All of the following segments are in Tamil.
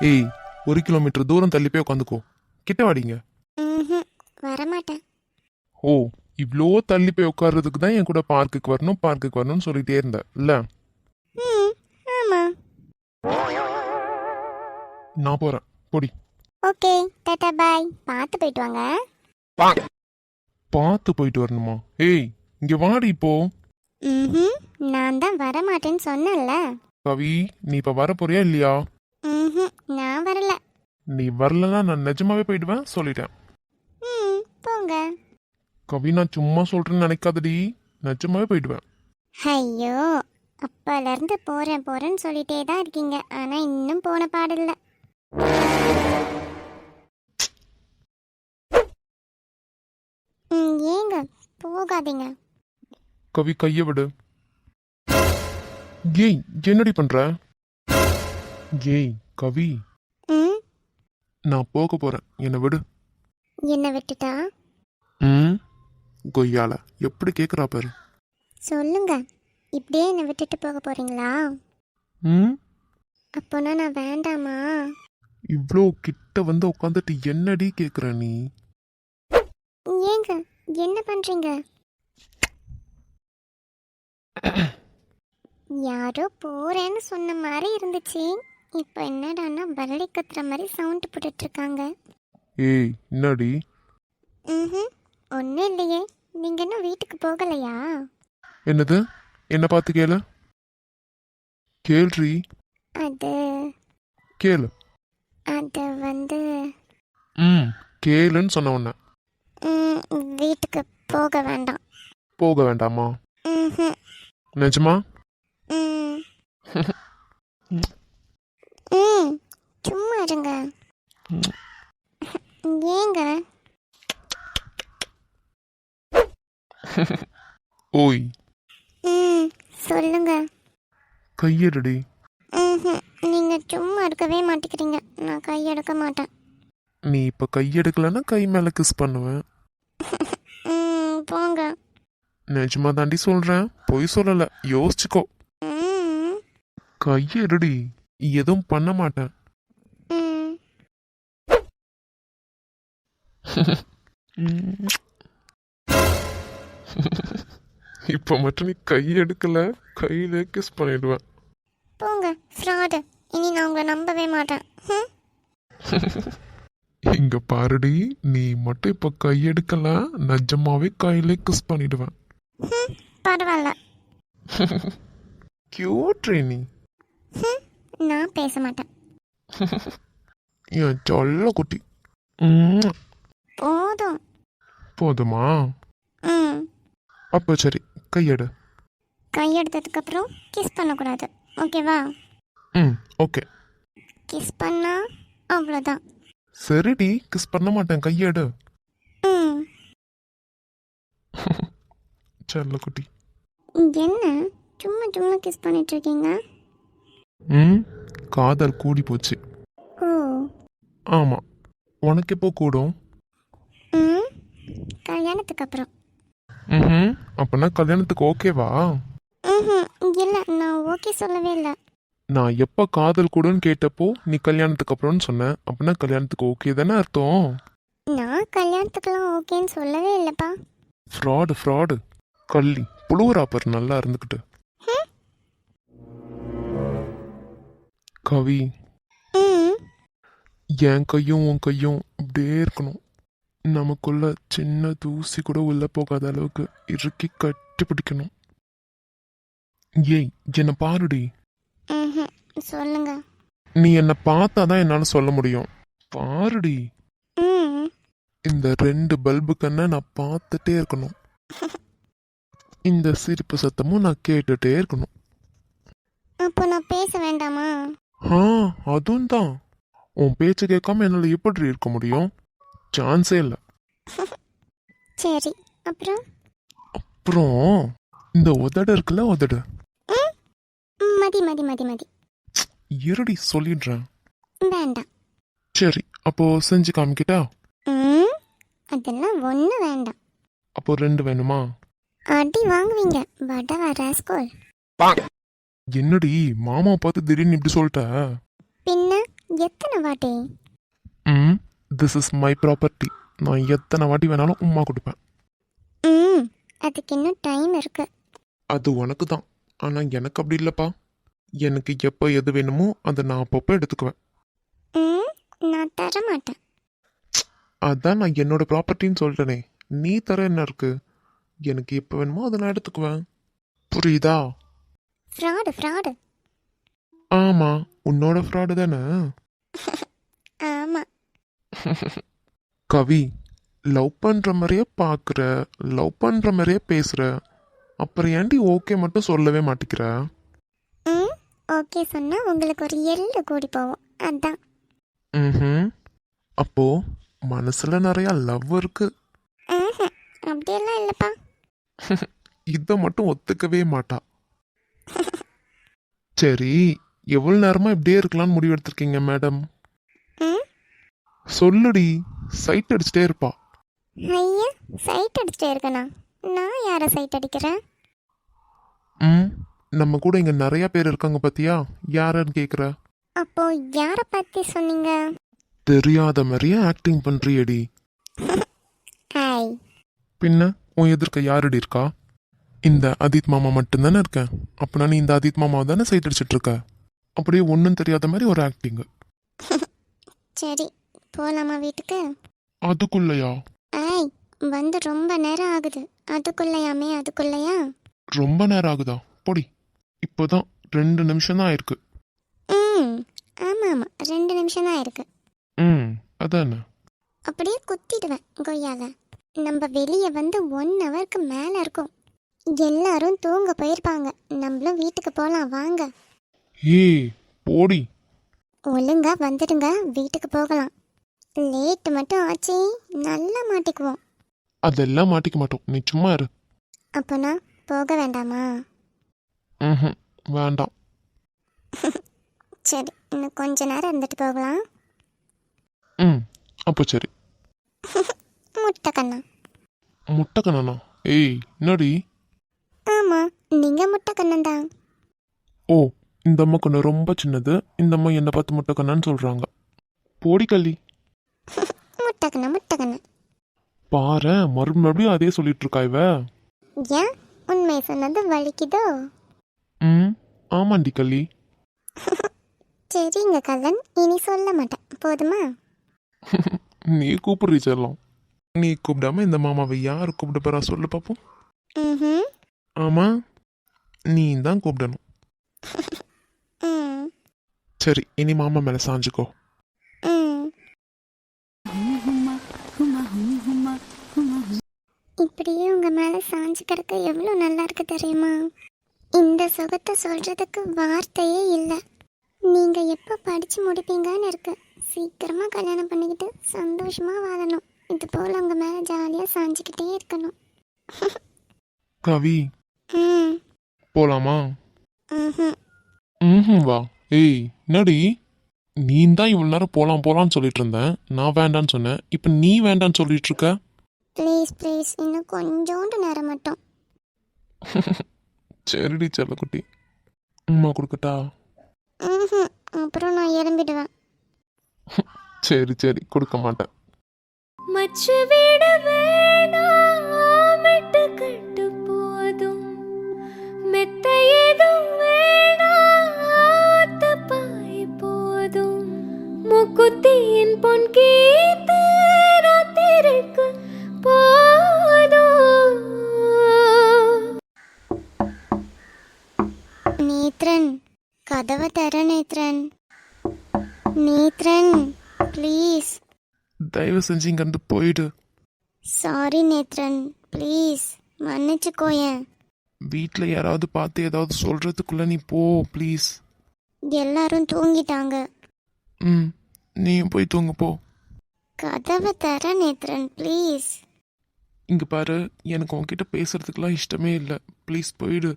ஏய், 1 கிலோமீட்டர் தூரம் தள்ளி போய் உட்காந்துக்கோ. கிட்ட வாடிங்க. ம் வரமாட்டேன். ஓ, இவ்வளோ தள்ளி போய் உட்கார்றதுக்கு தான் என் கூட பார்க்குக்கு வரணும் பார்க்குக்கு வரணும்னு சொல்லிட்டே இருந்த இல்ல? ம் ஆமாம். நான் போறேன், பொடி. ஓகே டாட்டா பாய், பார்த்து போயிட்டு வாங்க. பார்த்து போயிட்டு வரணுமா? ஏய், இங்க வாடி இப்போ. ம் நான் தான் வரமாட்டேன்னு சொன்னேன்ல. கவி, நீ இப்ப வர போறியா இல்லையா? ம் நான் வரல. நீ வரலன்னா நான் நிஜமாவே போயிடுவேன், சொல்லிட்டேன். ம் போங்க. கவி, நான் சும்மா சொல்றேன்னு நினைக்காதடி, நிஜமாவே போயிடுவேன். ஐயோ, அப்போலேருந்து போகிறேன்னு சொல்லிட்டே தான் இருக்கீங்க, ஆனால் இன்னும் போன பாடில்ல. ஏங்க போகாதீங்க. கவி, கைய விடு. ஏய், என்னடி பண்ற? ஏய் கவி, ம் நான் போக போறேன், என்னை விடு. என்ன விட்டுட்டா? ம் கொய்யால எப்படி கேக்குறா பாரு. சொல்லுங்க, இப்படியே என்னை விட்டுட்டு போக போறீங்களா? ம் அப்போனா நான் வேண்டாமா? இவ்வளோ கிட்ட வந்து உட்காந்துட்டு என்னடி கேக்குற நீ? ஏங்க என்ன பண்றீங்க? யாரோ போறேன்னு சொன்ன மாதிரி இருந்துச்சு, இப்போ என்னடான்னா பல்லி கத்துற மாதிரி சவுண்ட் போட்டுட்டு இருக்காங்க. ஏய், என்னடி? ம் ஒன்றும் இல்லையே, நீங்க இன்னும் வீட்டுக்கு போகலையா? என்னது? என்ன பார்த்து கேளு. கேள்றி. அது கேளு. அது வந்து ம் கேளுன்னு சொன்ன உன்ன. வீட்டுக்கு போக வேண்டாம். போக வேண்டாமா? ம் நிஜமா? ம் ம் சும்மா இருங்க. ஏங்க? ஓய், ம் சொல்லுங்க. கையெடுடி. ம் நீங்க சும்மா இருக்கவே மாட்டேங்கிறீங்க, நான் கையெடுக்க மாட்டேன். நீ இப்ப கையெடுக்கலன்னா கை மேல கிஸ் பண்ணுவேன். போங்க. நிஜமா தாண்டி சொல்றேன், பொய் சொல்லல, யோசிச்சுக்கோ. ம் கையெடுடி, எதுவும் பண்ண மாட்டேன். ம் இப்ப மட்டும் நீ கையெடுக்கல, கையில கிஸ் பண்ணிடுவேன். போங்க ஃப்ராடு, இனி நான் உங்களை நம்பவே மாட்டேன். இங்க பாருடி, நீ மட்டும் இப்ப கையெடுக்கல, நிஜமாவே கையில கிஸ் பண்ணிடுவேன். பரவாயில்ல. கியூட்ரி நீ. நான் பேச மாட்டேன். என் சொல்ல குட்டி. போதும். போதுமா? ம் அப்ப சரி, கையெடு. கையெடுத்ததுக்கு அப்புறம் கிஸ் பண்ணக்கூடாது, ஓகேவா? ஓகே. கிஸ் பண்ணா அவ்வளோதான். சரிடி, கிஸ் பண்ண மாட்டேன், கையெடு. ம் செல்ல குட்டி. என்ன சும்மா சும்மா கிஸ் பண்ணிட்டு இருக்கீங்க? காதல் கூடி போச்சு. ஓ. ஆமா, உனக்கு எப்போ கூடும்? ம் கல்யாணத்துக்கு அப்புறம். அப்பனா கல்யாணத்துக்கு ஓகேவா? இல்லை, நான் ஓகே சொல்லவே இல்லை. நான் எப்ப காதல் கூடுன்னு கேட்டப்போ நீ கல்யாணத்துக்கு அப்புறம்னு சொன்ன, அப்பனா கல்யாணத்துக்கு ஓகே தானே அர்த்தம்? நான் கல்யாணத்துக்குலாம் ஓகேன்னு சொல்லவே இல்லைப்பா. ஃப்ராடு கள்ளி புழுவுறா பாரு, நல்லா இருந்துக்கிட்டு. கவி, ம் என் கையும் உன் கையும் அப்படியே இருக்கணும். நமக்குள்ள சின்ன தூசி கூட உள்ள போகாத அளவுக்கு இறுக்கி கட்டி பிடிக்கணும். ஏய், என்னை பாருடி. ம் சொல்லுங்க. நீ என்னை பார்த்தாதான் என்னால சொல்ல முடியும். பாருடி. ம் இந்த 2 பல்பு கண்ணை நான் பார்த்துட்டே இருக்கணும். இந்த சிரிப்பு சத்தமும் நான் கேட்டுட்டே இருக்கணும். அப்போ நான் பேச வேண்டாமா? அதுவும் தான். உன் பேச்சு கேட்காம என்னால எப்படி இருக்க முடியும்? சான்ஸே இல்லை. சரி, அப்புறம்? அப்புறம் இந்த உதடு இருக்குல்ல, உதடு. மதி மதி மதி மதி. இருடி, சொல்லிடுறேன். வேண்டாம். சரி, அப்போ செஞ்சு காமிக்கிட்டா? அதெல்லாம் ஒன்றும் வேண்டாம். அப்போ 2 வேணுமா? அடி வாங்குவீங்க வடவா ராஸ்கோல். என்னடி, மாமா பார்த்து திடீர்னு இப்படி சொல்லிட்ட? பின்ன எத்தனை வாட்டி? ம் திஸ் இஸ் மை ப்ராப்பர்ட்டி. நான் எத்தனை வாட்டி வேணாலும் உம்மா கொடுப்பேன். ம் அதுக்கு இன்னும் டைம் இருக்கு. அது உனக்கு தான். ஆனால் எனக்கு அப்படி இல்லைப்பா. எனக்கு எப்போ எது வேணுமோ அதை நான் அப்பப்போ எடுத்துக்குவேன். ம் நான் தர மாட்டேன். அதான் நான் என்னோட ப்ராப்பர்ட்டின்னு சொல்லிட்டேனே. நீ தர என்ன இருக்கு? எனக்கு எப்போ வேணுமோ அதை நான் எடுத்துக்குவேன். புரியுதா? ஃப்ராடு. ஆமாம், உன்னோட ஃப்ராடு தானே. ஆமாம். கவி, லவ் பண்ணுற மாதிரியே பார்க்குற, லவ் பண்ணுற மாதிரியே பேசுகிற, அப்புறம் ஏன்டி ஓகே மட்டும் சொல்லவே மாட்டேங்கிற? ம் ஓகே சொன்னால் உங்களுக்கு ஒரு எள்ளு கூடி போவோம், அதான். ம் அப்போ மனசுல நிறைய லவ் இருக்கு. அப்படியெல்லாம் இல்லைப்பா. இதை மட்டும் ஒத்துக்கவே மாட்டா. சரி, எவ்வளவு நேரமா இப்படியே இருக்கலாம்னு முடிவு எடுத்திருக்கீங்க மேடம்? ம் சொல்லுடி. சைட் அடிச்சுட்டே இருப்பா. ஐயா, சைட் அடிச்சுட்டே இருக்கேனா? நான் யாரை சைட் அடிக்கிறேன்? ம் நம்ம கூட இங்க நிறைய பேர் இருக்காங்க பாத்தியா? யாருன்னு கேக்குற? அப்போ யாரை பற்றி சொன்னீங்க? தெரியாத மாதிரியே ஆக்டிங் பண்றியடி. ஹாய். பின்ன உன் எதிர்க்க யாரடி இருக்கா? இந்த அதித் மாமா மட்டும்தானே இருக்கேன். அப்படின்னா நீ இந்த அதித் மாமாவை தானே சைட் அடிச்சிட்டு இருக்க. அப்படியே ஒன்றும் தெரியாத மாதிரி ஒரு ஆக்டிங். சரி, போகலாமா வீட்டுக்கு? அதுக்குள்ளயா? ஐய், வந்து ரொம்ப நேரம் ஆகுது. அதுக்குள்ளையா? ரொம்ப நேரம் ஆகுதா? பொடி. இப்போதான் 2 நிமிஷம் தான் ஆயிருக்கு. ம் ஆமாம், 2 நிமிஷம் தான் இருக்கு. ம் அதானே. அப்படியே குத்திடுவேன் கொய்யால. நம்ம வெளியே வந்து 1 ஹவருக்கு மேலே இருக்கும். எல்லாரும் தூங்க போயிருப்பாங்க. நம்மளும் வீட்டுக்கு போகலாம் வாங்க. ஏய் போடி. ஒழுங்கா வந்துடுங்க, வீட்டுக்கு போகலாம். லேட்டு மட்டும் ஆச்சு, நல்லா மாட்டிக்குவோம். அதெல்லாம் மாட்டிக்க மாட்டோம், நீ சும்மா இரு. அப்போனா போக வேண்டாமா? ம் வேண்டாம். சரி, இன்னும் கொஞ்ச நேரம் இருந்துட்டு போகலாம். ம் அப்போ சரி. முட்டை கண்ணா. முட்டை கண்ணனா? ஏய் என்னடி? ஆமாம், நீங்கள் முட்டை கண்ணன் தான். ஓ, இந்த அம்மா கண்ணு ரொம்ப சின்னது. இந்த அம்மா என்னை பார்த்து முட்டை கண்ணான்னு சொல்றாங்க. போடி கள்ளி. முட்டை கண்ணன். பாரு, மறுபடியும் அதே சொல்லிட்டு இருக்கா இவ. ஏன், உண்மை சொன்னது வலிக்குதோ? ம் ஆமாண்டி கள்ளி. சரிங்க கல்லன், இனி சொல்ல மாட்டேன், போதுமா? நீ கூப்பிடுறீ செல்லம். நீ கூப்பிடாம இந்த மாமாவை யார் கூப்பிட போறா சொல்லு பாப்போம். ம் ஆமா, நீ தான் கூப்பிடணும். ம் சரி, இனி மாமா மேல சாஞ்சுக்கோ. ம் இப்படியே உங்க மேல சாஞ்சு கிடக்க எவ்வளோ நல்லா இருக்கு தெரியுமா? இந்த சுகத்தை சொல்றதுக்கு வார்த்தையே இல்லை. நீங்க எப்போ படிச்சு முடிப்பீங்கன்னு இருக்கு. சீக்கிரமா கல்யாணம் பண்ணிக்கிட்டு சந்தோஷமா வாழணும். இது போல உங்க மேல ஜாலியா சாஞ்சுக்கிட்டே இருக்கணும். கவி, ம் போலாமா? ம்ஹும். ம் வா. ஏய் என்னடி? நீ தான் இவ்வளவு நேரம் போலான்னு சொல்லிட்டு இருந்தேன். நான் வேண்டான்னு சொன்னேன். இப்போ நீ வேண்டான்னு சொல்லிட்டு இருக்க. ப்ளீஸ் இன்னும் கொஞ்சோண்டு நேரம் மட்டும். சரிடி செல்லக்குட்டி, அம்மா கொடுக்கட்டா? ம்ஹும். அப்புறம் நான் எழும்பிடுவேன். சரி கொடுக்க மாட்டேன். மச்சு விட வேணாம், மெட்டு கட்டு போதும். மெத்த ஏதும் வேணாம், தப்பாய் போதும். முக்குத்தியின் பொன் கீத்து ராத்திருக்கு போதும். நேத்ரன், கதவை தர நேத்ரன். நேத்ரன் ப்ளீஸ். தயவு செஞ்சு இங்கேருந்து போயிடு. சாரி நேத்ரன், ப்ளீஸ் மன்னிச்சுக்கோயேன். வீட்டில் யாராவது பார்த்து ஏதாவது சொல்றதுக்குள்ள நீ போ ப்ளீஸ். எல்லாரும் தூங்கிட்டாங்க. ம் நீயும் போய் தூங்க போ. கதவை தர நேத்ரன் ப்ளீஸ். இங்கே பாரு, எனக்கு உன்கிட்ட பேசுறதுக்கெல்லாம் இஷ்டமே இல்லை. ப்ளீஸ் போயிடு.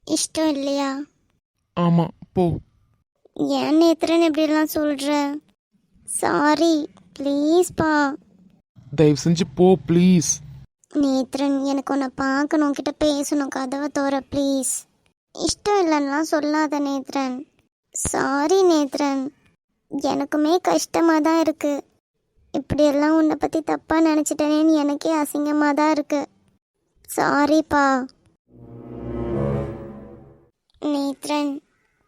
இஷ்டம் இல்லையா? ஆமாம் போ. ஏன் நேத்ரன் இப்படிலாம் சொல்ற? சாரி ப்ளீஸ்ப்பா. தயவு செஞ்சு போ ப்ளீஸ். நேத்ரன், எனக்கு உன்னை பார்க்கணும், உன்கிட்ட பேசணும். கதவை தோற ப்ளீஸ். இஷ்டம் இல்லைன்னா சொல்லாத நேத்ரன். சாரி நேத்ரன். எனக்குமே கஷ்டமாக தான் இருக்கு. இப்படியெல்லாம் உன்னை பற்றி தப்பாக நினச்சிட்டேனேன்னு எனக்கே அசிங்கமாக தான் இருக்கு. சாரிப்பா. நேத்ரன்,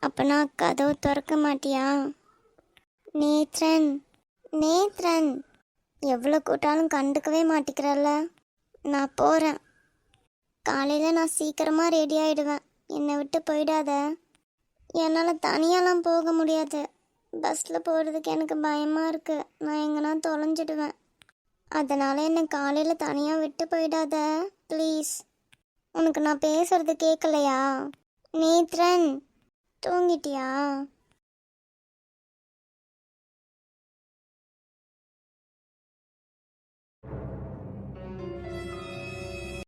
அப்பனா கதவு திறக்க மாட்டியா? நேத்ரன், நேத்ரன், எவ்வளோ கூட்டாலும் கண்டுக்கவே மாட்டிக்கிறல்ல. நான் போகிறேன். காலையில் நான் சீக்கிரமாக ரெடி ஆகிடுவேன். என்னை விட்டு போயிடாத. என்னால் தனியாலாம் போக முடியாது. பஸ்ஸில் போகிறதுக்கு எனக்கு பயமாக இருக்குது. நான் எங்கன்னா தொலைஞ்சிடுவேன். அதனால் என்னை காலையில் தனியாக விட்டு போயிடாத ப்ளீஸ். உனக்கு நான் பேசுறது கேட்கலையா? நேத்ரன், தூங்கிட்டியா?